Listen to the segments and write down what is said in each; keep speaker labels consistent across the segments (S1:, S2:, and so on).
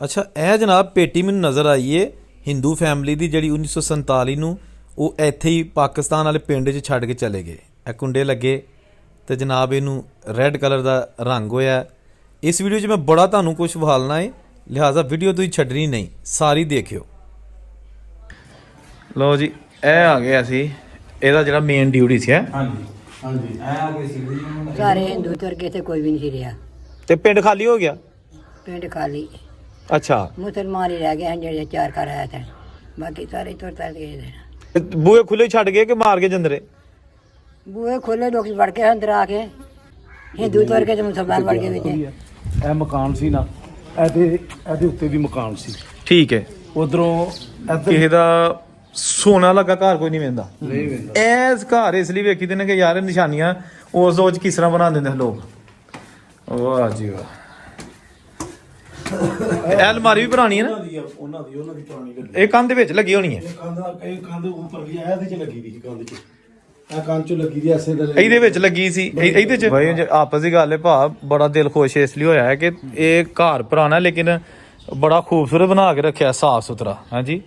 S1: अच्छा ਇਹ ਜਨਾਬ ਪੇਟੀ ਮੈਨੂੰ ਨਜ਼ਰ ਆਈ ਏ ਹਿੰਦੂ ਫੈਮਿਲੀ ਦੀ ਜਿਹੜੀ 1947 ਨੂੰ ਉਹ ਇੱਥੇ ਹੀ ਪਾਕਿਸਤਾਨ ਵਾਲੇ ਪਿੰਡ 'ਚ ਛੱਡ ਕੇ ਚਲੇ ਗਏ। ਇਹ ਕੁੰਡੇ ਲੱਗੇ ਤੇ ਜਨਾਬ ਇਹਨੂੰ ਰੈੱਡ ਕਲਰ ਦਾ ਰੰਗ ਹੋਇਆ। ਇਸ ਵੀਡੀਓ 'ਚ ਮੈਂ ਬੜਾ ਤੁਹਾਨੂੰ ਕੁਝ ਵਿਖਾਲਣਾ ਹੈ, ਲਿਹਾਜ਼ਾ ਵੀਡੀਓ ਤੁਸੀਂ ਛੱਡਣੀ ਨਹੀਂ, ਸਾਰੀ ਦੇਖਿਓ। ਲਓ ਜੀ, ਇਹ ਆ ਗਿਆ ਸੀ ਇਹਦਾ ਜਿਹੜਾ ਮੇਨ ਡਿਊਟੀ ਸੀ।
S2: ਹਾਂਜੀ ਹਾਂਜੀ, ਇਹ ਆ ਗਏ ਸੀ
S3: ਸਾਰੇ ਹਿੰਦੂ ਤੁਰ ਕੇ ਤੇ ਕੋਈ ਵੀ ਨਹੀਂ ਰਿਹਾ।
S1: ਤੇ ਪਿੰਡ ਖਾਲੀ ਹੋ ਗਿਆ।
S3: ਪਿੰਡ ਖਾਲੀ,
S1: ਅੱਛਾ,
S3: ਮੁਸਲਮਾਨ ਹੀ ਰਹਿ ਗਏ ਹਨ ਜਿਹੜੇ ਚਾਰ ਘਰ ਆਏ ਸਨ, ਬਾਕੀ ਸਾਰੇ ਤੁਰ ਤਰ ਗਏ ਨੇ।
S1: ਬੂਹੇ ਖੁੱਲੇ ਛੱਡ ਗਏ ਕਿ ਮਾਰ ਕੇ ਜੰਦਰੇ?
S3: ਬੂਹੇ ਖੋਲੇ, ਲੋਕ ਵੜ ਕੇ ਅੰਦਰ ਆ ਕੇ ਹਿੰਦੂ ਤੁਰ ਕੇ ਤੇ ਮੁਸਲਮਾਨ ਵੜ ਕੇ ਵਿੱਚ।
S2: ਇਹ ਮਕਾਨ ਸੀ ਨਾ, ਇਹਦੇ ਉੱਤੇ ਵੀ ਮਕਾਨ ਸੀ।
S1: ਠੀਕ ਹੈ।
S2: ਉਧਰੋਂ
S1: ਕਿਸੇ ਦਾ ਸੋਨਾ ਲੱਗਾ ਘਰ ਕੋਈ ਨਹੀਂ ਵੇਂਦਾ।
S2: ਨਹੀਂ ਵੇਂਦਾ।
S1: ਐਸ ਘਰ ਇਸ ਲਈ ਵੇਖੀ ਦੇ ਨੇ ਕਿ ਯਾਰ ਨਿਸ਼ਾਨੀਆਂ ਉਸ ਰੋਜ਼ ਕਿਸ ਤਰ੍ਹਾਂ ਬਣਾ ਦਿੰਦੇ ਲੋਕ। ਵਾਹ ਜੀ ਵਾਹ। ਇਹ ਅਲਮਾਰੀ ਵੀ ਪੁਰਾਣੀ ਹੈ ਨਾ?
S2: ਉਹਨਾਂ ਦੀ ਪੁਰਾਣੀ ਗੱਡੀ।
S1: ਇਹ ਕੰਧ ਦੇ ਵਿੱਚ ਲੱਗੀ ਹੋਣੀ ਹੈ।
S2: ਇਹ ਕੰਧ ਉੱਪਰ ਵੀ ਇਹਦੇ ਚ ਲੱਗੀ ਦੀ ਸੀ, ਕੰਧ ਚ। ਇਹ ਕੰਧ ਚ ਲੱਗੀ ਦੀ ਐਸੇ ਦਾ।
S1: ਇਹਦੇ ਵਿੱਚ ਲੱਗੀ ਸੀ, ਇਹਦੇ ਚ। ਬਾਈ ਜੇ ਆਪਸ ਦੀ ਗੱਲ ਹੈ ਭਾ, ਬੜਾ ਦਿਲ ਖੁਸ਼ ਇਸ ਲਈ ਹੋਇਆ ਹੈ ਕਿ ਇਹ ਘਰ ਪੁਰਾਣਾ ਲੇਕਿਨ ਬੜਾ ਖੂਬਸੂਰਤ ਬਣਾ ਕੇ ਰੱਖਿਆ, ਸਾਫ ਸੁਥਰਾ। ਹਾਂਜੀ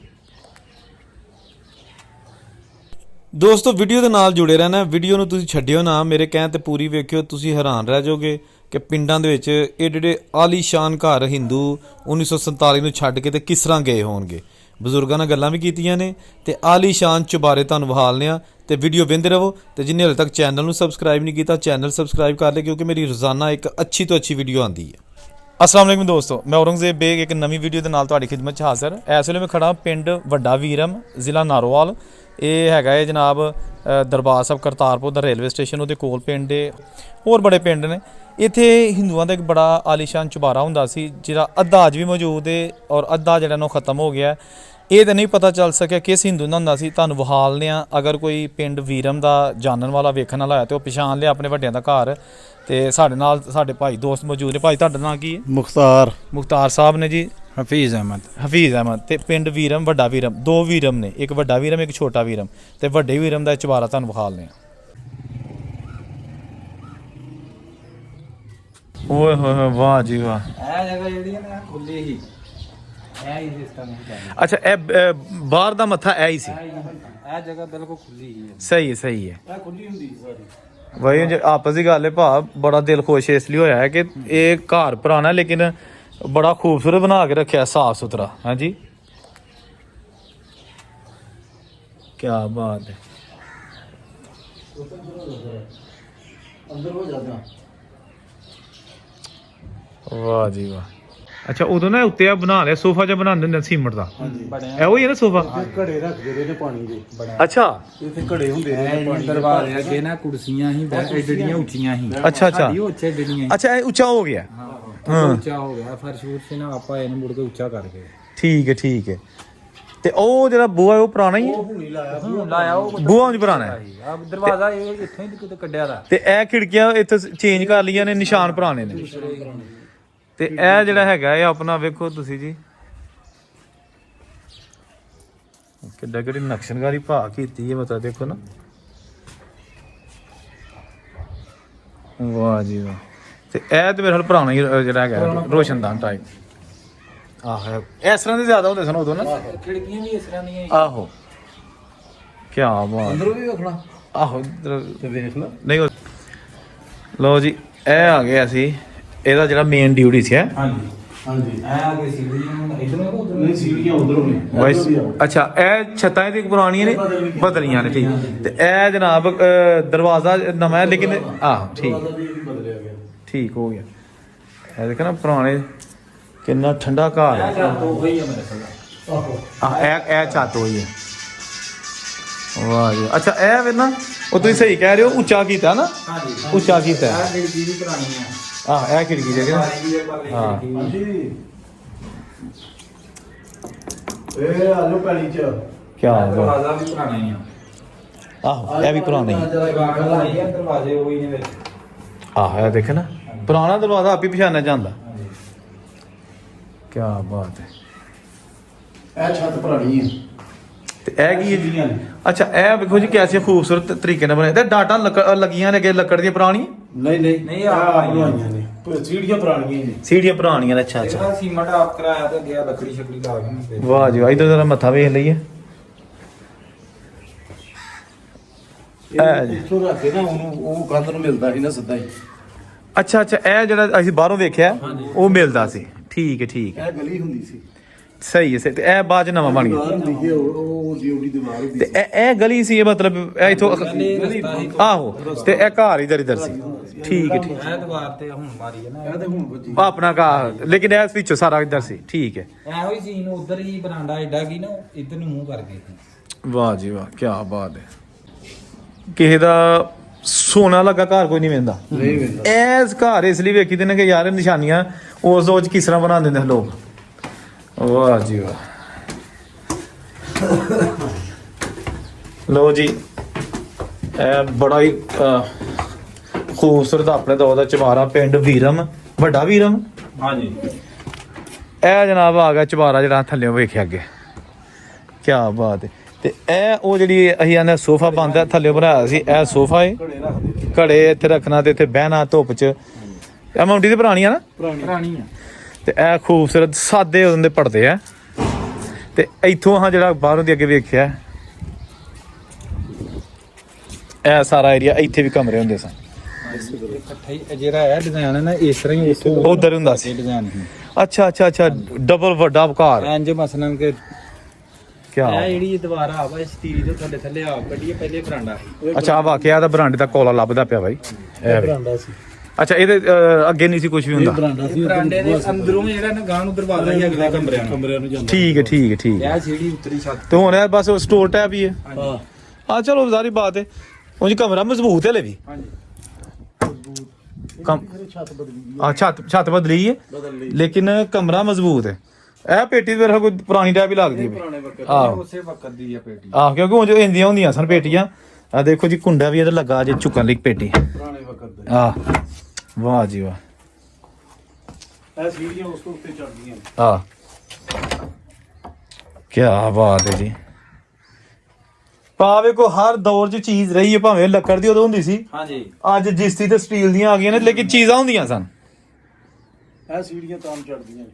S1: ਦੋਸਤੋ, ਵੀਡੀਓ ਦੇ ਨਾਲ ਜੁੜੇ ਰਹਿਣਾ। ਵੀਡੀਓ ਨੂੰ ਤੁਸੀਂ ਛੱਡਿਓ ਨਾ, ਮੇਰੇ ਕਹਿਣ ਤੇ ਪੂਰੀ ਵੇਖਿਓ, ਤੁਸੀਂ ਹੈਰਾਨ ਰਹਿ ਜਾਓਗੇ ਕਿ ਪਿੰਡਾਂ ਦੇ ਵਿੱਚ ਇਹ ਜਿਹੜੇ ਆਲੀਸ਼ਾਨ ਘਰ ਹਿੰਦੂ 1947 ਨੂੰ ਛੱਡ ਕੇ ਤੇ ਕਿਸ ਤਰ੍ਹਾਂ ਗਏ ਹੋਣਗੇ। ਬਜ਼ੁਰਗਾਂ ਨਾਲ ਗੱਲਾਂ ਵੀ ਕੀਤੀਆਂ ਨੇ ਤੇ ਆਲੀਸ਼ਾਨ ਚੁਬਾਰੇ ਤੁਹਾਨੂੰ ਵਿਖਾਲਨੇ ਆ। ਤੇ ਵੀਡੀਓ ਵੇਖਦੇ ਰਹੋ ਤੇ ਜਿੰਨੇ ਹਾਲੇ ਤੱਕ ਚੈਨਲ ਨੂੰ ਸਬਸਕ੍ਰਾਈਬ ਨਹੀਂ ਕੀਤਾ, ਚੈਨਲ ਸਬਸਕ੍ਰਾਈਬ ਕਰ ਲੈ, ਕਿਉਂਕਿ ਮੇਰੀ ਰੋਜ਼ਾਨਾ ਇੱਕ ਅੱਛੀ ਤੋਂ ਅੱਛੀ ਵੀਡੀਓ ਆਉਂਦੀ ਹੈ। अस्सलाम वालेकुम दोस्तों, मैं औरंगजेब बेग एक नवी वीडियो के नाल तुहाडी खिदमत च हाज़र। इस वेले मैं खड़ा पिंड वड्डा वीरम, ज़िला नारोवाल। ये हैगा है जनाब दरबार साहब करतारपुर दा रेलवे स्टेशन, उहदे कोल पिंड होर बड़े पिंड ने। इत्थे हिंदुआं दा एक बड़ा आलीशान चुबारा हुंदा सी, जिहड़ा अद्धा अज भी मौजूद है और अद्धा जिहड़ा ना खत्म हो गया। ਇਹ ਤਾਂ ਨਹੀਂ ਪਤਾ ਚੱਲ ਸਕਿਆ ਕਿਸ ਹਿੰਦੂ ਦਾ ਹੁੰਦਾ ਸੀ। ਤੁਹਾਨੂੰ ਵਿਖਾਲਦੇ ਆ। ਅਗਰ ਕੋਈ ਪਿੰਡ ਵੀਰਮ ਦਾ ਜਾਣਨ ਵਾਲਾ ਵੇਖਣ ਵਾਲਾ ਹੋਇਆ ਤੇ ਉਹ ਪਛਾਣ ਲਿਆ ਆਪਣੇ ਵੱਡਿਆਂ ਦਾ ਘਰ। ਤੇ ਸਾਡੇ ਨਾਲ ਸਾਡੇ ਭਾਈ ਦੋਸਤ ਮੌਜੂਦ ਨੇ। ਭਾਈ ਤੁਹਾਡਾ ਨਾਂ ਕੀ ਹੈ? ਮੁਖਤਾਰ ਸਾਹਿਬ ਨੇ ਜੀ।
S2: ਹਫੀਜ਼ ਅਹਿਮਦ।
S1: ਤੇ ਪਿੰਡ ਵੀਰਮ, ਵੱਡਾ ਵੀਰਮ, ਦੋ ਵੀਰਮ ਨੇ, ਇੱਕ ਵੱਡਾ ਵੀਰਮ ਇੱਕ ਛੋਟਾ ਵੀਰਮ। ਤੇ ਵੱਡੇ ਵੀਰਮ ਦਾ ਚੁਬਾਰਾ ਤੁਹਾਨੂੰ ਵਿਖਾਲਦੇ ਆ। ਓਏ ਹੋਏ ਹੋਏ, ਵਾਹ ਜੀ ਵਾਹ।
S2: ਇਹ ਜਗ੍ਹਾ ਜਿਹੜੀ ਹੈ ਨਾ ਖੁੱਲੀ ਹੀ, ਇਹ ਹੀ ਸਿਸਟਮ ਹੈ।
S1: ਅੱਛਾ, ਇਹ ਬਾਹਰ ਦਾ ਮੱਥਾ ਇਹ ਹੀ ਸੀ।
S2: ਇਹ ਜਗ੍ਹਾ ਬਿਲਕੁਲ ਖੁੱਲੀ ਹੀ ਹੈ।
S1: ਸਹੀ ਹੈ।
S2: ਇਹ ਖੁੱਲੀ ਹੁੰਦੀ ਸਾਰੀ।
S1: ਬਾਈ ਜੇ ਆਪਸ ਦੀ ਗੱਲ ਹੈ ਭਾ, ਬੜਾ ਦਿਲ ਖੁਸ਼ ਇਸ ਲਈ ਹੋਇਆ ਹੈ ਕਿ ਇਹ ਘਰ ਪੁਰਾਣਾ ਲੇਕਿਨ ਬੜਾ ਖੂਬਸੂਰਤ ਬਣਾ ਕੇ ਰੱਖਿਆ, ਸਾਫ ਸੁਥਰਾ। ਹਾਂਜੀ ਕੀ ਬਾਤ ਹੈ।
S2: ਅੰਦਰ ਹੋ ਜਾਂਦਾ।
S1: ਵਾਹ ਜੀ ਵਾਹ। ਅੱਛਾ, ਉਦੋਂ ਨਾ ਉੱਤੇ ਆ ਬਣਾ ਲਿਆ ਸੋਫਾ ਜਿਹਾ ਬਣਾ ਦਿੰਦੇ ਸੀਮਟ ਦਾ। ਇਹੋ ਹੀ ਹੈ ਨਾ ਸੋਫਾ?
S2: ਘੜੇ ਰੱਖਦੇ ਨੇ ਪਾਣੀ ਦੇ।
S1: ਅੱਛਾ,
S2: ਇੱਥੇ ਘੜੇ ਹੁੰਦੇ ਨੇ ਪਾਣੀ। ਦਰਬਾਰ ਅੱਗੇ ਨਾ ਕੁਰਸੀਆਂ ਹੀ ਐਡੀਆਂ ਉੱਚੀਆਂ ਹੀ।
S1: ਅੱਛਾ
S2: ਉੱਚੇ ਡੜੀਆਂ।
S1: ਅੱਛਾ, ਇਹ ਉੱਚਾ ਹੋ ਗਿਆ।
S2: ਹਾਂ, ਉੱਚਾ ਹੋ ਗਿਆ। ਫਰਸ਼ ਫੁਰਸ਼ ਨਾ ਆਪਾਂ ਇਹਨੂੰ ਮੁੜ ਕੇ ਉੱਚਾ ਕਰ ਗਏ।
S1: ਠੀਕ ਹੈ। ਤੇ ਉਹ ਜਿਹੜਾ ਬੂਹਾ ਉਹ ਪੁਰਾਣਾ ਹੀ ਹੈ?
S2: ਉਹ ਹੁਣੀ ਲਾਇਆ ਉਹ
S1: ਬੂਹਾ ਉਂਝ ਪੁਰਾਣਾ ਹੈ।
S2: ਆ ਦਰਵਾਜ਼ਾ ਇਹ ਇੱਥੋਂ ਹੀ ਕਿਤੇ ਕੱਢਿਆ ਦਾ।
S1: ਤੇ ਇਹ ਖਿੜਕੀਆਂ ਇੱਥੇ ਚੇਂਜ ਕਰ ਲਈਆਂ ਨੇ, ਨਿਸ਼ਾਨ ਪੁਰਾਣੇ ਨੇ। ਤੇ ਇਹ ਜਿਹੜਾ ਹੈਗਾ ਇਹ ਆਪਣਾ ਵੇਖੋ ਤੁਸੀਂ ਜੀ, ਕਿੱਡਾ ਕਿਹੜੀ ਨਕਸ਼ਨਕਾਰੀ ਭਾ ਕੀਤੀ ਹੈ, ਮਤਾ ਦੇਖੋ ਨਾ। ਵਾਹ ਜੀ ਵਾਹ। ਤੇ ਇਹ ਤੇ ਮੇਰੇ ਨਾਲ ਪੁਰਾਣਾ ਹੀ ਜਿਹੜਾ ਹੈਗਾ ਰੋਸ਼ਨਦਾਨ ਟਾਈਪ। ਆਹੋ, ਇਸ ਤਰ੍ਹਾਂ ਦੇ ਜ਼ਿਆਦਾ ਹੁੰਦੇ ਸਨ ਉਦੋਂ ਨਾ।
S2: ਖਿੜਕੀਆਂ ਵੀ ਇਸ ਤਰ੍ਹਾਂ ਦੀਆਂ।
S1: ਆਹੋ, ਕੀ ਬਾਤ।
S2: ਅੰਦਰੋਂ ਵੀ ਵੇਖਣਾ।
S1: ਆਹੋ,
S2: ਤੇ ਵੇਖ ਲੈ।
S1: ਨਹੀਂ। ਲਓ ਜੀ, ਇਹ ਆ ਗਿਆ ਸੀ ਇਹਦਾ ਜਿਹੜਾ ਮੇਨ ਡਿਊਟੀ ਸੀ।
S2: ਹਾਂਜੀ ਇਹ ਆ ਗਏ ਸੀੜੀਆਂ ਇਧਰੋਂ ਉਧਰ। ਨਹੀਂ, ਸੀੜੀਆਂ ਉਧਰੋਂ ਨੇ।
S1: ਅੱਛਾ, ਇਹ ਛੱਤਾਂ ਇਹਦੀ ਪੁਰਾਣੀਆਂ ਨੇ, ਬਦਲੀਆਂ ਨੇ। ਠੀਕ। ਤੇ ਇਹ ਜਨਾਬ ਦਰਵਾਜ਼ਾ ਨਵਾਂ ਹੈ ਲੇਕਿਨ ਆਹ ਠੀਕ ਹੋ ਗਿਆ। ਇਹ ਦੇਖੋ ਨਾ, ਪੁਰਾਣੇ ਕਿੰਨਾ ਠੰਡਾ ਘਰ ਹੈ। ਇਹ ਛੱਤ ਹੋਈ ਹੈ। ਵਾਹ ਜੀ। ਅੱਛਾ, ਇਹ ਵੇ ਨਾ ਉਹ ਤੁਸੀਂ ਸਹੀ ਕਹਿ ਰਹੇ ਹੋ, ਉੱਚਾ ਕੀਤਾ ਨਾ। ਉੱਚਾ ਕੀਤਾ।
S2: ਇਹ ਖਿੜਕੀ ਵੀ ਪੁਰਾਣੀ ਹੈ।
S1: ਇਹ ਖਿੜਕੀ ਜਿਹੜੀ ਨਾ। ਹਾਂ
S2: ਇਹ ਆਲੂ ਪੈਲੀ ਚ
S1: ਕੀ ਬਾਤ।
S2: ਦਰਵਾਜ਼ਾ ਵੀ ਪੁਰਾਣਾ ਹੀ ਆ।
S1: ਆਹੋ, ਇਹ ਵੀ ਪੁਰਾਣਾ ਹੀ।
S2: ਦਰਵਾਜ਼ੇ ਉਹੀ ਨੇ ਵਿੱਚ।
S1: ਇਹ ਦੇਖ ਨਾ, ਪੁਰਾਣਾ ਦਰਵਾਜ਼ਾ ਆਪ ਹੀ ਪਛਾਣਿਆ ਜਾਂਦਾ। ਕੀ ਬਾਤ ਹੈ।
S2: ਇਹ ਛੱਤ ਪੁਰਾਣੀ ਹੈ।
S1: ਤੇ ਇਹ ਕੀ ਹੈ ਜੀ? ਅੱਛਾ, ਇਹ ਵੇਖੋ ਜੀ ਕਿਵੇਂ ਖੂਬਸੂਰਤ ਤਰੀਕੇ ਨਾਲ ਬਣਾਇਆ। ਤੇ ਡਾਟਾ ਲੱਗੀਆਂ ਨੇ ਅੱਗੇ ਲੱਕੜ ਦੀਆਂ ਪੁਰਾਣੀ।
S2: ਨਹੀਂ ਆ ਬਣਾਈਆਂ ਨੇ। ਕੋਈ ਸੀੜੀਆਂ ਪੁਰਾਣੀਆਂ ਨੇ।
S1: ਸੀੜੀਆਂ ਪੁਰਾਣੀਆਂ ਨੇ, ਅੱਛਾ ਅੱਛਾ।
S4: ਇਹਦਾ ਸੀਮਟ ਆਪ ਕਰਾਇਆ ਤੇ ਗਿਆ ਲੱਕੜੀ ਛਕੜੀ ਲਾ ਕੇ ਨਹੀਂ
S1: ਵਾਹ ਜੀ ਵਾਹ, ਇਧਰ ਜਰਾ ਮੱਥਾ ਵੇਖ ਲਈਏ।
S2: ਇੱਥੋਂ ਰੱਖ ਕੇ ਨਾ ਉਹਨੂੰ ਉਹ ਕੰਧ ਨੂੰ ਮਿਲਦਾ ਸੀ ਨਾ ਸਿੱਧਾ ਹੀ।
S1: ਅੱਛਾ ਅੱਛਾ, ਇਹ ਜਿਹੜਾ ਅਸੀਂ ਬਾਹਰੋਂ ਵੇਖਿਆ ਉਹ ਮਿਲਦਾ ਸੀ। ਠੀਕ ਹੈ ਠੀਕ ਹੈ,
S2: ਇਹ ਗਲੀ ਹੁੰਦੀ ਸੀ।
S1: ਸਹੀ ਹੈ ਸਹੀ। ਤੇ ਇਹ ਬਾਅਦ ਚ ਨਵਾਂ ਬਣ ਗਿਆ।
S2: ਦੀਵਾਰ ਹੁੰਦੀ ਸੀ ਉਹ ਜਿਉੜੀ ਦੀਵਾਰ ਹੁੰਦੀ
S1: ਤੇ
S2: ਸੀ।
S1: ਇਹ ਗਲੀ ਸੀ, ਇਹ ਮਤਲਬ ਇਹ ਇਥੋਂ ਆਹੋ, ਤੇ ਇਹ ਘਰ ਇਧਰ ਇਧਰ ਸੀ। ਠੀਕ ਹੈ ਠੀਕ
S4: ਇਹ ਦੀਵਾਰ ਤੇ ਹੁਣ ਮਾਰੀ ਹੈ ਨਾ
S2: ਇਹ ਤੇ ਹੁਣ ਵੱਜੀ।
S1: ਆਪਣਾ ਘਰ, ਲੇਕਿਨ ਇਸ ਵਿੱਚੋਂ ਸਾਰਾ ਇਧਰ ਸੀ। ਠੀਕ ਹੈ,
S4: ਇਹੋ ਹੀ ਸੀਨ ਉਧਰ ਹੀ ਬਰਾਂਡਾ ਐਡਾ ਕੀ ਨਾ ਇੱਧਰ ਨੂੰ ਮੂੰਹ ਕਰਕੇ
S1: ਵਾਹ ਜੀ ਵਾਹ, ਕੀ ਬਾਤ ਹੈ। ਕਿਸੇ ਦਾ ਸੋਨਾ ਲੱਗਾ ਘਰ ਕੋਈ ਨਹੀਂ ਵੇਂਦਾ।
S2: ਨਹੀਂ ਵੇਂਦਾ।
S1: ਐਸ ਘਰ ਇਸ ਲਈ ਵੇਖੀ ਦੇ ਨੇ ਕਿ ਯਾਰ ਨਿਸ਼ਾਨੀਆਂ ਉਸ ਰੋਜ਼ ਕਿਸ ਤਰ੍ਹਾਂ ਬਣਾ ਦਿੰਦੇ ਨੇ ਲੋਕ। ਵਾਹ ਜੀ ਵਾਹ। ਲੋ ਜੀ, ਇਹ ਬੜਾ ਹੀ ਖੂਬਸੂਰਤ ਆਪਣੇ ਦੌਰ ਦਾ ਚਵਾਰਾ, ਪਿੰਡ ਵੀਰਮ, ਵੱਡਾ ਵੀਰਮ।
S4: ਹਾਂਜੀ।
S1: ਇਹ ਜਨਾਬ ਆ ਗਿਆ ਚਵਾਰਾ ਜਿਹੜਾ ਥੱਲੇ ਵੇਖਿਆ ਅੱਗੇ। ਕੀ ਬਾਤ ਹੈ। ਤੇ ਇਹ ਉਹ ਜਿਹੜੀ ਅਸੀਂ ਆਨੇ ਸੋਫਾ ਬਣਦਾ ਥੱਲੇ ਬਣਾਇਆ ਸੀ, ਇਹ ਸੋਫਾ ਹੈ।
S2: ਘੜੇ ਰੱਖਦੇ
S1: ਘੜੇ ਇੱਥੇ ਰੱਖਣਾ ਤੇ ਇੱਥੇ ਬਹਿਣਾ ਧੁੱਪ 'ਚ। ਇਹ ਮੌਂਟੀ ਦੀ ਪੁਰਾਣੀ ਆ ਨਾ।
S4: ਪੁਰਾਣੀ ਆ।
S1: ਤੇ ਇਹ ਖੂਬਸੂਰਤ ਸਾਦੇ ਉਹਨਾਂ ਦੇ ਪੜਦੇ ਆ। ਤੇ ਇੱਥੋਂ ਹਾਂ ਜਿਹੜਾ ਬਾਹਰੋਂ ਦੀ ਅੱਗੇ ਵੇਖਿਆ, ਇਹ ਸਾਰਾ ਏਰੀਆ, ਇੱਥੇ ਵੀ ਕਮਰੇ ਹੁੰਦੇ ਸਨ।
S4: ਇਕੱਠਾ ਹੀ ਜਿਹੜਾ ਇਹ ਡਿਜ਼ਾਈਨ ਹੈ ਨਾ ਇਸ ਤਰ੍ਹਾਂ ਹੀ ਉੱਥੋਂ
S1: ਉਧਰ ਹੁੰਦਾ ਸੀ।
S4: ਡਿਜ਼ਾਈਨ ਸੀ
S1: ਅੱਛਾ ਅੱਛਾ ਅੱਛਾ, ਡਬਲ ਵੱਡਾ ਘਰ।
S4: ਇੰਜ ਮਸਲਨ ਕਿ
S1: ਕੀ
S4: ਇਹ ਜਿਹੜੀ ਦੀਵਾਰ ਆ ਵਾ ਸਟੀਲ ਦੇ ਥੱਲੇ ਥੱਲੇ ਆ ਕੱਢੀਏ ਪਹਿਲੇ ਬਰਾਂਡਾ ਸੀ।
S1: ਅੱਛਾ, ਵਾਕਿਆ ਦਾ ਬਰਾਂਡੇ ਦਾ ਕੋਲਾ ਲੱਭਦਾ ਪਿਆ ਬਾਈ। ਇਹ ਵੇ।
S2: ਬਰਾਂਡਾ ਸੀ।
S1: ਅੱਛਾ, ਇਹਦੇ ਅੱਗੇ ਨਹੀਂ ਸੀ ਕੁਝ ਵੀ ਹੁੰਦਾ।
S2: ਬਰਾਂਡਾ ਸੀ।
S4: ਬਰਾਂਡੇ ਦੇ ਅੰਦਰੋਂ ਜਿਹੜਾ ਨਾ ਗਾਂ ਨੂੰ ਦਰਵਾਜ਼ਾ ਹੀ ਅਗਲੇ ਕਮਰਿਆਂ ਨੂੰ
S2: ਜਾਂਦਾ।
S1: ਠੀਕ ਹੈ ਠੀਕ ਹੈ ਠੀਕ ਹੈ।
S4: ਇਹ ਸੀੜੀ ਉੱਤਰੀ ਛੱਤ
S1: ਤੇ ਹੁਣ ਇਹ ਬਸ ਸਟੋਰ ਟੈਪ ਹੀ ਹੈ।
S2: ਹਾਂ।
S1: ਹਾਂ ਚਲੋ, ਸਾਰੀ ਬਾਤ ਹੈ। ਉਂਝ ਕਮਰਾ ਮਜ਼ਬੂਤ ਹੈ ਲੈ ਵੀ।
S4: ਹਾਂਜੀ।
S1: ਕਮ
S2: ਛੱਤ ਬਦਲੀ ਗਈ।
S1: ਆ ਛੱਤ ਬਦਲੀ ਹੈ,
S2: ਬਦਲ ਲਈ।
S1: ਲੇਕਿਨ ਕਮਰਾ ਮਜ਼ਬੂਤ ਹੈ। ਇਹ ਪੇਟੀ ਤੇ ਮੇਰਾ ਕੋਈ ਪੁਰਾਣੀ ਟੈਪ ਹੀ ਲੱਗਦੀ ਹੈ।
S2: ਪੁਰਾਣੇ ਵਕਤ
S1: ਆਹੋ
S4: ਉਸੇ ਵਕਤ ਦੀ ਆ ਪੇਟੀ।
S1: ਆਹ, ਕਿਉਂਕਿ ਉਂਝ ਇੰਦੀਆਂ ਹੁੰਦੀਆਂ ਸਨ ਪੇਟੀਆਂ। ਆ ਦੇਖੋ ਜੀ, ਕੁੰਡਾ ਵੀ ਇਹਦਾ ਲੱਗਾ ਜੇ ਝੁਕਣ ਲਈ ਪੇਟੀ।
S2: ਪੁਰਾਣੇ ਵਕਤ ਦੇ।
S1: ਆਹ ਵਾਹ ਜੀ ਵਾਹ।
S2: ਇਹ ਸੀੜੀਆਂ ਉਸ ਤੋਂ ਉੱਤੇ ਚੜਦੀਆਂ।
S1: ਆਹ ਕੀ ਬਾਤ ਹੈ ਜੀ। ਭਾਵੇਂ ਕੋ ਹਰ ਦੌਰ 'ਚ ਚੀਜ਼ ਰਹੀ ਹੈ, ਭਾਵੇਂ ਲੱਕੜ ਦੀ ਉਦੋਂ ਹੁੰਦੀ ਸੀ,
S4: ਹਾਂਜੀ।
S1: ਅੱਜ ਜਿਸਤੀ ਤੇ ਸਟੀਲ ਦੀਆਂ ਆ ਗਈਆਂ ਨੇ, ਲੇਕਿਨ ਚੀਜ਼ਾਂ ਹੁੰਦੀਆਂ ਸਨ।
S2: ਇਹ ਸੀੜੀਆਂ ਤਾਂ ਚੜਦੀਆਂ ਨੇ।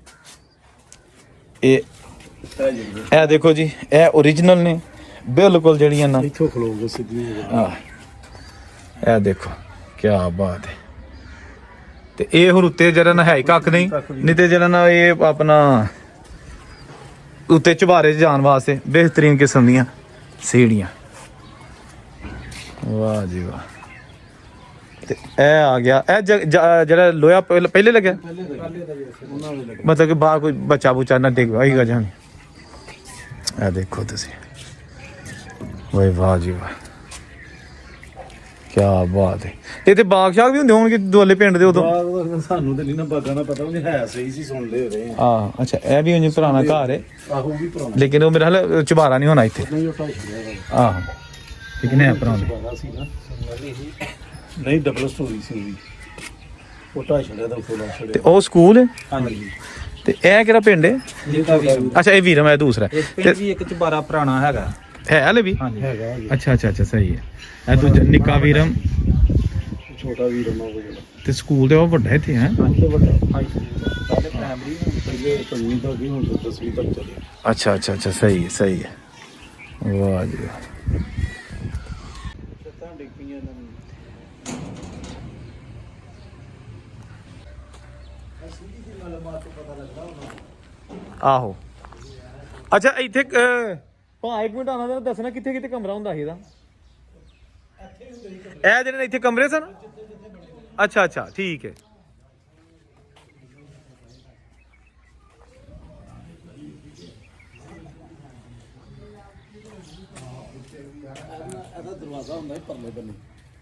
S1: ਇਹ
S2: ਇਹ ਜਿਹੜੀਆਂ
S1: ਇਹ ਦੇਖੋ ਜੀ, ਇਹ ਓਰੀਜਨਲ ਨੇ ਬਿਲਕੁਲ ਜਿਹੜੀਆਂ ਨਾ।
S2: ਇੱਥੋਂ ਖਲੋਗੇ ਸਿੱਧੀਆਂ।
S1: ਆਹ ਇਹ ਦੇਖੋ ਕੀ ਬਾਤ ਹੈ। ਤੇ ਇਹ ਹੁਣ ਉੱਤੇ ਜਿਹੜਾ ਨਾ ਹੈ ਹੀ ਕੱਖ ਨਹੀਂ ਤੇ ਜਿਹੜਾ ਨਾ ਇਹ ਆਪਣਾ ਉੱਤੇ ਚੁਬਾਰੇ 'ਚ ਜਾਣ ਵਾਸਤੇ ਬਿਹਤਰੀਨ ਕਿਸਮ ਦੀਆਂ ਸੀੜੀਆਂ। ਵਾਹ ਜੀ ਵਾਹ। ਤੇ ਇਹ ਆ ਗਿਆ, ਇਹ ਜਿਹੜਾ ਲੋਹਾ ਪਹਿਲੇ ਲੱਗਿਆ,
S2: ਉਹਨਾਂ ਦੇ ਲੱਗੇ।
S1: ਮਤਲਬ ਕਿ ਬਾਹਰ ਕੋਈ ਬੱਚਾ ਬੁੱਚਾ ਨਾ ਡਿੱਗ ਆਏਗਾ ਜਾਣੀ। ਇਹ ਦੇਖੋ ਤੁਸੀਂ, ਵਾਹ ਜੀ ਵਾਹ, ਕੀ ਬਾਤ ਹੈ। ਤੇ ਬਾਗ ਸ਼ਾਗ ਵੀ ਹੁੰਦੇ ਹੋਣਗੇ ਦੁਆਲੇ ਪਿੰਡ ਦੇ ਉਦੋਂ।
S2: ਬਾਗ ਸਾਨੂੰ ਤੇ ਨਹੀਂ ਨਾ ਬਾਗਾਂ ਦਾ ਪਤਾ, ਉਹਨੇ ਹੈ ਸਹੀ ਸੀ, ਸੁਣਦੇ ਹੋ ਰਹੇ ਆ।
S1: ਆਹ ਅੱਛਾ, ਇਹ ਵੀ ਉਂਝ ਪੁਰਾਣਾ ਘਰ ਹੈ,
S2: ਆਹੋ ਵੀ ਪੁਰਾਣਾ।
S1: ਲੇਕਿਨ ਉਹ ਮੇਰਾ ਹਾਲ ਚੁਬਾਰਾ ਨਹੀਂ ਹੋਣਾ ਇੱਥੇ।
S2: ਨਹੀਂ ਉਹ ਢਾਈ ਛੜਿਆ
S1: ਆਹੋ, ਲੇਕਿਨ ਹੈ ਪੁਰਾਣਾ।
S2: ਬਾਗਾ ਸੀ ਨਾ। ਨਹੀਂ ਡਬਲ ਸਟੋਰੀ ਸੀ ਉਹਦੀ। ਉਹ ਢਾਈ ਛੜਿਆ ਦਾ ਉੱਤੇ ਲਾ
S1: ਤੇ
S2: ਛੜਿਆ।
S1: ਉਹ ਸਕੂਲ ਹੈ।
S4: ਹਾਂਜੀ।
S1: ਤੇ ਇਹ ਕਿਹੜਾ ਪਿੰਡ ਹੈ?
S4: ਇਹ ਤਾਂ ਵੀ
S1: ਅੱਛਾ, ਇਹ ਵੀਰਮ ਹੈ ਦੂਸਰਾ।
S4: ਇਸ ਪਿੰਡ ਵੀ ਇੱਕ ਚਬਾਰਾ ਪੁਰਾਣਾ ਹੈਗਾ।
S1: ਹੈ ਹਲੇ ਵੀ?
S4: ਹਾਂਜੀ।
S2: ਹੈਗਾ ਜੀ।
S1: ਅੱਛਾ ਅੱਛਾ ਅੱਛਾ, ਸਹੀ ਹੈ। ਇਹ ਦੂਜਾ ਨਿੱਕਾ ਵੀਰਮ
S2: ਛੋਟਾ ਵੀਰ ਉਹਨਾਂ ਕੋਲ ਜਿਹੜਾ।
S1: ਤੇ ਸਕੂਲ ਤੇ ਉਹ ਵੱਡਾ ਇੱਥੇ ਹੈ।
S2: ਤੇ ਵੱਡਾ ਹਾਈ ਸਕੂਲ ਪਹਿਲੇ ਪ੍ਰਾਇਮਰੀ ਪਹਿਲੇ 5ਵੀਂ ਤੱਕ ਹੀ, ਹੁਣ 10ਵੀਂ ਤੱਕ ਚੱਲਿਆ।
S1: ਅੱਛਾ ਅੱਛਾ ਅੱਛਾ, ਸਹੀ ਹੈ ਸਹੀ ਹੈ। ਵਾਹ ਜੀ ਵਾਹ।
S2: ਛੱਤਾਂ ਡਿੱਗ ਪਈਆਂ ਇਹਨਾਂ ਨੂੰ।
S1: ਆਹੋ ਅੱਛਾ, ਇੱਥੇ ਭਾ ਇੱਕ ਮਿੰਟ ਆਣਾ ਜਰਾ, ਦੱਸਣਾ ਕਿੱਥੇ ਕਿੱਥੇ ਕਮਰਾ ਹੁੰਦਾ ਸੀ ਇਹਦਾ। ਇਹ ਜਿਹੜੇ ਨੇ ਇੱਥੇ ਕਮਰੇ ਸਨ। ਅੱਛਾ ਅੱਛਾ, ਠੀਕ ਹੈ।
S2: ਇਹਦਾ ਦਰਵਾਜ਼ਾ ਹੁੰਦਾ ਹੈ ਪਰਲੇ ਬੰਨੇ,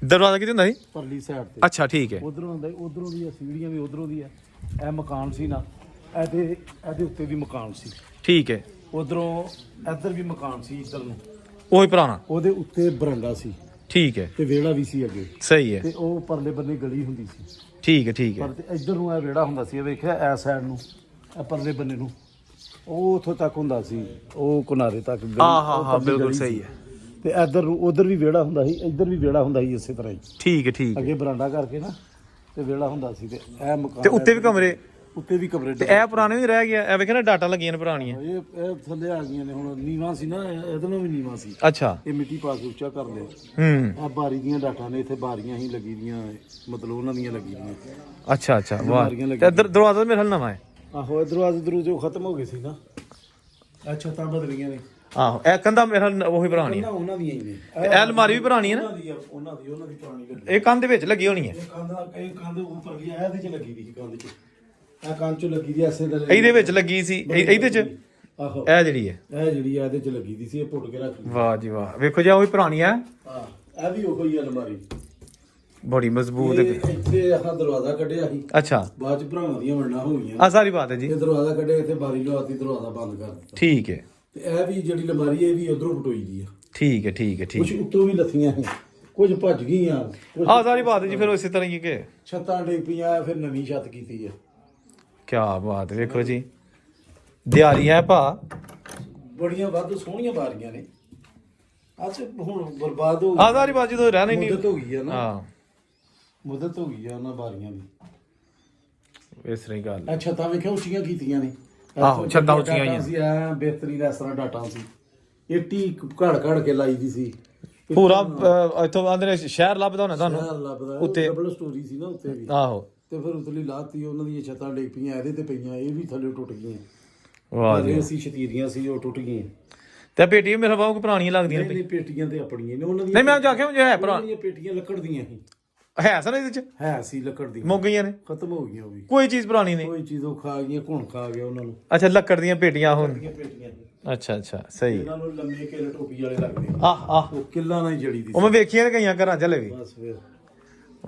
S1: ਦਰਵਾਜ਼ਾ ਕਿੱਥੇ ਹੁੰਦਾ ਸੀ?
S2: ਪਰਲੀ ਸਾਈਡ ਤੇ।
S1: ਅੱਛਾ ਠੀਕ ਹੈ।
S2: ਉਧਰੋਂ ਹੁੰਦਾ, ਉਧਰੋਂ ਦੀ ਸੀੜੀਆਂ ਵੀ ਉਧਰੋਂ ਦੀ ਹੈ। ਇਹ ਮਕਾਨ ਸੀ ਨਾ, ਇਹਦੇ ਉੱਤੇ ਵੀ ਮਕਾਨ ਸੀ।
S1: ਠੀਕ ਹੈ,
S2: ਉਧਰੋਂ ਇੱਧਰ ਵੀ ਮਕਾਨ ਸੀ, ਇੱਧਰ ਨੂੰ
S1: ਉਹੀ ਪੁਰਾਣਾ।
S2: ਉਹਦੇ ਉੱਤੇ ਬਰਾਂਡਾ ਸੀ
S1: ਠੀਕ ਹੈ,
S2: ਤੇ ਵਿਹੜਾ ਵੀ ਸੀ ਅੱਗੇ,
S1: ਸਹੀ ਹੈ।
S2: ਤੇ ਉਹ ਪਰਲੇ ਬੰਨੇ ਗਲੀ ਹੁੰਦੀ ਸੀ।
S1: ਠੀਕ ਹੈ ਠੀਕ ਹੈ।
S2: ਪਰ ਤੇ ਇੱਧਰ ਨੂੰ ਇਹ ਵਿਹੜਾ ਹੁੰਦਾ ਸੀ, ਇਹ ਵੇਖਿਆ ਇਸ ਸਾਈਡ ਨੂੰ, ਇਹ ਪਰਲੇ ਬੰਨੇ ਨੂੰ ਉਹ ਉੱਥੋਂ ਤੱਕ ਹੁੰਦਾ ਸੀ, ਉਹ ਕਿਨਾਰੇ ਤੱਕ ਗਲੀ।
S1: ਹਾਂ ਹਾਂ
S2: ਉਹ
S1: ਹਾਂ,
S2: ਪਰਲੀ
S1: ਬਿਲਕੁਲ
S2: ਗਲੀ
S1: ਸਹੀ
S2: ਸੀ।
S1: ਹੈ।
S2: ਤੇ ਇੱਧਰ ਨੂੰ ਉਧਰ ਵੀ ਵਿਹੜਾ ਹੁੰਦਾ ਸੀ, ਇੱਧਰ ਵੀ ਵਿਹੜਾ ਹੁੰਦਾ ਸੀ, ਇਸੇ ਤਰ੍ਹਾਂ ਹੀ
S1: ਠੀਕ ਹੈ ਠੀਕ ਹੈ।
S2: ਅੱਗੇ ਬਰਾਂਡਾ ਕਰਕੇ ਨਾ ਤੇ ਵਿਹੜਾ ਹੁੰਦਾ ਸੀ ਤੇ ਇਹ ਮਕਾਨ
S1: ਤੇ ਉੱਤੇ ਵੀ ਕਮਰੇ
S2: ਉੱਤੇ ਵੀ ਕਮਰੇ
S1: ਤੇ ਇਹ ਪੁਰਾਣੇ ਵੀ ਰਹਿ ਗਿਆ, ਇਹ ਵੇਖਿਆ ਨਾ ਡਾਟਾ ਲੱਗੀਆਂ ਨੇ ਪੁਰਾਣੀਆਂ।
S2: ਇਹ ਥੱਲੇ ਆ ਗਈਆਂ ਨੇ ਹੁਣ, ਨੀਵਾਂ ਸੀ ਨਾ ਇਹਦੇ ਨਾਲ ਵੀ ਨੀਵਾਂ ਸੀ,
S1: ਅੱਛਾ
S2: ਇਹ ਮਿੱਟੀ ਪਾ ਕੇ ਉੱਚਾ ਕਰ ਲਿਆ।
S1: ਹੂੰ
S2: ਆ ਬਾਰੀ ਦੀਆਂ ਡਾਟਾਂ ਨੇ ਇੱਥੇ, ਬਾਰੀਆਂ ਹੀ ਲੱਗੀ ਦੀਆਂ, ਮਤਲਬ ਉਹਨਾਂ ਦੀਆਂ ਲੱਗੀ ਦੀਆਂ।
S1: ਅੱਛਾ ਅੱਛਾ ਵਾਹ। ਤੇ ਇੱਧਰ ਦਰਵਾਜ਼ਾ ਮੇਰੇ ਨਾਲ ਨਵਾਂ ਹੈ।
S2: ਆਹੋ ਦਰਵਾਜ਼ੇ ਦਰੂਜੇ ਖਤਮ ਹੋ ਗਏ ਸੀ ਨਾ, ਇਹ ਛੱਤਾਂ ਬਦਲੀਆਂ ਨੇ।
S1: ਆਹੋ ਇਹ ਕੰਧਾਂ ਮੇਰੇ ਨਾਲ ਉਹੀ ਪੁਰਾਣੀ ਹੈ,
S2: ਉਹਨਾਂ ਦੀਆਂ ਹੀ ਨੇ।
S1: ਤੇ ਇਹ ਅਲਮਾਰੀ ਵੀ ਪੁਰਾਣੀ ਹੈ ਨਾ,
S2: ਉਹਨਾਂ ਦੀ ਪੁਰਾਣੀ ਲੱਗੀ।
S1: ਇਹ ਕੰਧ ਦੇ ਵਿੱਚ ਲੱਗੀ ਹੋਣੀ ਹੈ।
S2: ਇਹ ਕੰਧ ਉੱਪਰ ਗਈ, ਇਹਦੇ ਚ ਲੱਗੀ ਦੀ ਕੰਧ ਚ, ਇਹ ਕੰਧ ਚ ਲੱਗੀ ਦੀ ਐਸੇ ਦਾ।
S1: ਇਹਦੇ ਵਿੱਚ ਲੱਗੀ ਸੀ, ਇਹਦੇ ਚ
S2: ਆਹੋ
S1: ਇਹ ਜਿਹੜੀ ਹੈ,
S2: ਇਹ ਜਿਹੜੀ ਆ ਇਹਦੇ ਚ ਲੱਗੀ ਦੀ ਸੀ, ਇਹ ਪੁੱਟ ਕੇ ਰੱਖ ਲਈ।
S1: ਵਾਹ ਜੀ ਵਾਹ, ਵੇਖੋ ਜੀ ਉਹੀ ਪੁਰਾਣੀ ਹੈ,
S2: ਹਾਂ ਇਹ ਵੀ ਉਹੀ ਅਲਮਾਰੀ,
S1: ਬੜੀ ਮਜ਼ਬੂਤ।
S2: ਇੱਥੇ ਆਹ ਦਰਵਾਜ਼ਾ ਕੱਢਿਆ ਸੀ,
S1: ਅੱਛਾ
S2: ਬਾਅਦ ਚ ਭਰਾਵਾਂ ਦੀਆਂ ਵੰਡਾਂ ਹੋ ਗਈਆਂ।
S1: ਆ ਸਾਰੀ ਬਾਤ ਹੈ ਜੀ,
S2: ਇਹ ਦਰਵਾਜ਼ਾ ਕੱਢਿਆ, ਇੱਥੇ ਬਾਰੀ ਲਵਾਤੀ, ਦਰਵਾਜ਼ਾ ਬੰਦ ਕਰ ਦਿੱਤਾ।
S1: ਠੀਕ ਹੈ
S2: ਤੇ ਇਹ ਵੀ ਜਿਹੜੀ ਅਲਮਾਰੀ ਇਹ ਵੀ ਉਧਰੋਂ ਪਟੋਈ ਦੀ ਆ,
S1: ਠੀਕ ਹੈ ਠੀਕ ਹੈ ਠੀਕ
S2: ਕੁਝ ਉੱਤੋਂ ਵੀ ਲੱਥੀਆਂ ਸੀ, ਕੁਝ ਭੱਜ ਗਈਆਂ, ਕੁਝ
S1: ਆ ਸਾਰੀ ਬਾਤ ਹੈ ਜੀ। ਫਿਰ ਉਸੇ ਤਰ੍ਹਾਂ ਹੀ ਕਿ
S2: ਛੱਤਾਂ ਡਿੱਗ ਪਈਆਂ, ਫਿਰ ਨਵੀਂ ਛੱਤ ਕੀਤੀ ਆ।
S1: ਕੀ ਬਾਤ, ਵੇਖੋ ਜੀ ਦਿਹਾੜੀ ਹੈ ਭਾ,
S2: ਬੜੀਆਂ ਵੱਧ ਸੋਹਣੀਆਂ ਬਾਰੀਆਂ ਨੇ। ਅੱਜ ਹੁਣ ਬਰਬਾਦ ਹੋ
S1: ਆ ਸਾਰੀ ਬਾਤ ਜਦੋਂ ਰਹਿਣਾ ਹੀ ਨਹੀਂ।
S2: ਮੁੱਦਤ ਹੋ ਗਈ ਆ ਨਾ,
S1: ਹਾਂ
S2: ਮੁੱਦਤ ਹੋ ਗਈ ਆ ਉਹਨਾਂ ਬਾਰੀਆਂ ਦੀ।
S1: ਇਸ ਤਰ੍ਹਾਂ ਹੀ ਗੱਲ।
S2: ਇਹ ਛੱਤਾਂ ਵੇਖਿਆ ਉੱਚੀਆਂ ਕੀਤੀਆਂ ਨੇ।
S1: ਆਹੋ, ਛੱਤਾਂ ਉੱਚੀਆਂ ਹੋਈਆਂ
S2: ਸੀ, ਐ ਬਿਹਤਰੀਨ ਇਸ ਤਰ੍ਹਾਂ ਡਾਟਾ ਸੀ, ਇੱਟੀ ਘੜ ਕੇ ਲਾਈ ਦੀ ਸੀ
S1: ਪੂਰਾ ਇੱਥੋਂ ਆਂਦੇ ਸ਼ਹਿਰ ਲੱਭਦਾ ਹੋਣਾ ਤੁਹਾਨੂੰ
S2: ਲੱਭਦਾ।
S1: ਉੱਤੇ।
S2: ਡਬਲ ਸਟੋਰੀ ਸੀ ਨਾ ਉੱਤੇ ਵੀ,
S1: ਆਹੋ
S2: ਤੇ ਫਿਰ ਉਤਲੀ ਲਾਤੀ, ਉਹਨਾਂ ਦੀਆਂ ਛੱਤਾਂ ਡਿੱਗ ਪਈਆਂ, ਇਹਦੇ ਤੇ ਪਈਆਂ, ਇਹ ਵੀ ਥੱਲੇ ਟੁੱਟ ਗਈਆਂ।
S1: ਵਾਹ ਜੀ।
S2: ਸੀ ਸ਼ਤੀਰੀਆਂ ਸੀ, ਉਹ ਟੁੱਟ ਗਈਆਂ।
S1: ਤੇ ਪੇਟੀ ਮੇਰੇ ਬਾਬੂ ਪੁਰਾਣੀਆਂ ਲੱਗਦੀਆਂ ਨੇ।
S2: ਨਹੀਂ ਪੇਟੀਆਂ ਤੇ ਆਪਣੀਆਂ ਨੇ ਉਹਨਾਂ ਦੀਆਂ।
S1: ਨਹੀਂ ਮੈਂ ਜਾਖਿਆ ਜੇ ਹੈ ਪੁਰਾਣੀ
S2: ਦੀਆਂ ਪੇਟੀਆਂ ਲੱਕੜ ਦੀਆਂ ਸੀ,
S1: ਹੈ ਸਨ ਇਹਦੇ ਚ,
S2: ਹੈ ਸੀ ਲੱਕੜ ਦੀ,
S1: ਮੁੱਕ ਗਈਆਂ ਨੇ,
S2: ਖਤਮ ਹੋ ਗਈਆਂ ਉਹ ਵੀ।
S1: ਕੋਈ ਚੀਜ਼ ਪੁਰਾਣੀ ਨਹੀਂ।
S2: ਕੋਈ ਚੀਜ਼ ਉਹ ਖਾ ਗਈਆਂ, ਘੁਣ ਖਾ ਗਿਆ ਉਹਨਾਂ ਨੂੰ।
S1: ਅੱਛਾ ਲੱਕੜ ਦੀਆਂ ਪੇਟੀਆਂ ਹੁਣ।
S2: ਪੇਟੀਆਂ
S1: ਅੱਛਾ ਅੱਛਾ ਸਹੀ।
S2: ਇਹਨਾਂ ਨੂੰ ਲੰਮੇ ਕਿੱਲ ਟੋਪੀ ਵਾਲੇ ਲੱਗਦੇ,
S1: ਆਹ
S2: ਉਹ ਕਿੱਲਾਂ ਨਾਲ ਹੀ ਜੜੀ ਦੀ
S1: ਉਹ ਮੈਂ ਵੇਖੀਆਂ ਨੇ ਕਈਆਂ ਘਰਾਂ ਚ ਹਲੇ ਵੀ।
S2: ਬਸ ਫਿਰ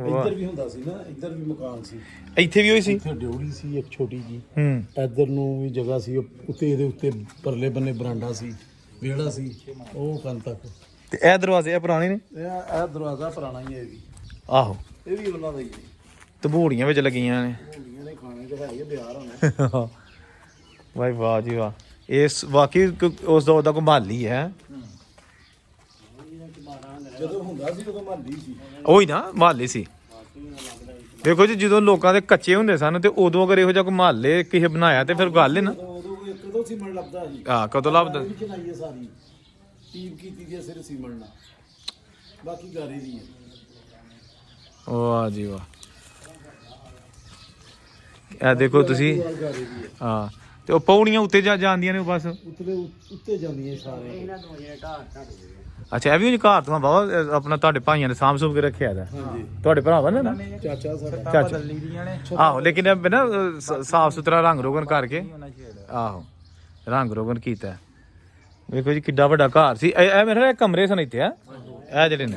S2: ਇੱਧਰ ਵੀ ਹੁੰਦਾ ਸੀ ਨਾ, ਇੱਧਰ ਵੀ ਮਕਾਨ ਸੀ,
S1: ਇੱਥੇ ਵੀ ਹੋਈ ਸੀ।
S2: ਇੱਥੇ ਡਿਉੜੀ ਸੀ ਇੱਕ ਛੋਟੀ ਜੀ,
S1: ਹੂੰ
S2: ਇੱਧਰ ਨੂੰ ਵੀ ਜਗ੍ਹਾ ਸੀ, ਉੱਤੇ ਇਹਦੇ ਉੱਤੇ ਪਰਲੇ ਬੰਨੇ ਬਰਾਂਡਾ ਸੀ, ਵਿਹੜਾ ਸੀ, ਉਹ ਕੰਨ ਤੱਕ।
S1: ਤੇ ਇਹ ਦਰਵਾਜ਼ੇ ਆ ਪੁਰਾਣੇ ਨੇ।
S2: ਇਹ ਦਰਵਾਜ਼ਾ ਪੁਰਾਣਾ ਹੀ ਹੈ, ਇਹ ਵੀ
S1: ਆਹੋ
S2: ਇਹ ਵੀ ਉਹਨਾਂ ਦਾ ਹੀ ਹੈ।
S1: ਤਬੂੜੀਆਂ ਵਿੱਚ ਲੱਗੀਆਂ ਨੇ।
S2: ਹੁੰਦੀਆਂ ਨੇ ਖਾਣੇ ਤੇ ਹੈ ਹੀ ਬਿਆਰ ਹੋਣਾ।
S1: ਵਾਹ ਵਾਹ ਜੀ ਵਾਹ, ਇਸ ਵਾਕਈ ਉਸ ਦੌਰ ਦਾ ਕੋਈ ਮਾਲੀ ਹੈ।
S2: ਜਦੋਂ ਹੁੰਦਾ ਸੀ ਉਦੋਂ ਮਹੱਲੀ ਸੀ।
S1: ਉਹੀ ਨਾ ਮਾਲੀ ਸੀ। ਦੇਖੋ ਜੀ ਜਦੋਂ ਲੋਕਾਂ ਦੇ ਕੱਚੇ ਹੁੰਦੇ ਸਨ ਤੇ ਉਦੋਂ ਅਗਰ ਇਹੋ ਜਿਹਾ ਕੋਈ ਮਹੱਲੇ ਕਿਸੇ ਬਣਾਇਆ ਤੇ ਫਿਰ ਗੱਲ ਹੈ ਨਾ।
S2: ਉਦੋਂ ਕਦੋਂ ਸੀਮੈਂਟ ਲੱਭਦਾ ਸੀ,
S1: ਆ ਕਦੋਂ ਲੱਭਦਾ।
S2: ਵੀ ਚਲਾਈ ਹੈ ਸਾਰੀ ਟੀਮ ਕੀਤੀ ਦੀ ਸਿਰ ਸੀਮੈਂਟ ਨਾਲ, ਬਾਕੀ ਗਾਰੇ ਦੀ ਹੈ।
S1: ਵਾਹ ਜੀ ਵਾਹ, ਇਹ ਦੇਖੋ ਤੁਸੀਂ।
S2: ਗਾਰੇ ਦੀ ਹੈ,
S1: ਹਾਂ ਤੇ ਉਹ ਪੌੜੀਆਂ ਉੱਤੇ ਜਾਂਦੀਆਂ ਨੇ ਬਸ।
S2: ਉੱਤੇ ਜਾਂਦੀਆਂ ਸਾਰੇ।
S1: ਅੱਛਾ ਇਹ ਵੀ ਘਰ ਤੋਂ ਬਾਬਾ ਆਪਣਾ ਤੁਹਾਡੇ ਭਾਈਆਂ ਨੇ ਸਾਂਭ ਸੂਭ ਕੇ ਰੱਖਿਆ ਦਾ।
S2: ਹਾਂਜੀ
S1: ਤੁਹਾਡੇ ਭਰਾਵਾਂ ਨੇ ਨਾ
S2: ਚਾਚਾ ਸਾਡਾ।
S1: ਚਾਚਾ ਆਹੋ, ਲੇਕਿਨ ਇਹ ਨਾ ਸਾਫ ਸੁਥਰਾ ਰੰਗ ਰੋਗਨ ਕਰਕੇ। ਆਹੋ ਰੰਗ ਰੋਗਨ ਕੀਤਾ। ਵੇਖੋ ਜੀ ਕਿੱਡਾ ਵੱਡਾ ਘਰ ਸੀ। ਇਹ ਮੇਰੇ ਨਾਲ ਕਮਰੇ ਸਨ ਇੱਥੇ ਆ, ਇਹ ਜਿਹੜੇ ਨੇ।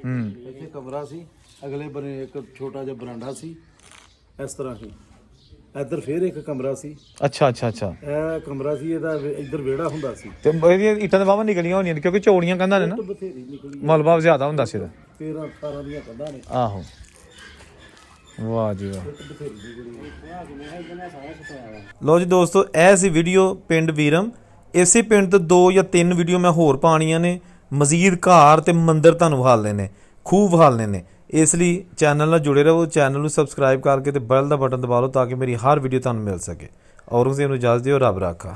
S1: ਹੂੰ
S2: ਇੱਥੇ ਕਮਰਾ ਸੀ, ਅਗਲੇ ਬੰਨੇ ਇੱਕ ਛੋਟਾ ਜਿਹਾ ਬਰਾਂਡਾ ਸੀ, ਇਸ ਤਰ੍ਹਾਂ ਹੀ। ਇੱਧਰ ਫੇਰ ਇੱਕ ਕਮਰਾ ਸੀ।
S1: ਅੱਛਾ ਅੱਛਾ ਅੱਛਾ।
S2: ਇਹ ਕਮਰਾ ਸੀ, ਇਹਦਾ ਇੱਧਰ ਵਿਹੜਾ ਹੁੰਦਾ ਸੀ।
S1: ਤੇ ਇਹਦੀਆਂ ਇੱਟਾਂ ਦੇ ਬਾਵਾ ਨਿਕਲੀਆਂ ਹੋਣੀਆਂ ਨੇ ਕਿਉਂਕਿ ਚੌੜੀਆਂ ਕੰਧਾਂ ਨੇ ਨਾ,
S2: ਬਥੇਰੀ ਨਿਕਲੀ,
S1: ਮਲਬਾ ਜ਼ਿਆਦਾ ਹੁੰਦਾ ਸੀ ਇਹਦਾ।
S2: 13 18 ਦੀਆਂ ਕੰਧਾਂ ਨੇ।
S1: ਆਹੋ ਵਾਹ ਜੀ ਵਾਹ। ਲੋ ਜੀ ਦੋਸਤੋ, ਇਹ ਸੀ ਵੀਡੀਓ ਪਿੰਡ ਵੀਰਮ। ਇਸੇ ਪਿੰਡ ਤੋਂ 2 ਜਾਂ 3 ਵੀਡੀਓ ਮੈਂ ਹੋਰ ਪਾਣੀਆਂ ਨੇ। ਮਜ਼ੀਦ ਘਰ ਤੇ ਮੰਦਿਰ ਤੁਹਾਨੂੰ ਵਿਖਾਲਣੇ ਨੇ, ਖੂਹ ਵਿਖਾਲਣੇ ਨੇ। ਇਸ ਲਈ ਚੈਨਲ ਨਾਲ ਜੁੜੇ ਰਹੋ, ਚੈਨਲ ਨੂੰ ਸਬਸਕ੍ਰਾਈਬ ਕਰਕੇ ਤੇ ਬੈਲ ਦਾ ਬਟਨ ਦਬਾ ਲਓ ਤਾਂ ਕਿ ਮੇਰੀ ਹਰ ਵੀਡੀਓ ਤੁਹਾਨੂੰ ਮਿਲ ਸਕੇ। ਔਰੰਗਜ਼ੇਬ ਨੂੰ ਇਜਾਜ਼ਤ ਦਿਓ, ਰੱਬ ਰਾਖਾ।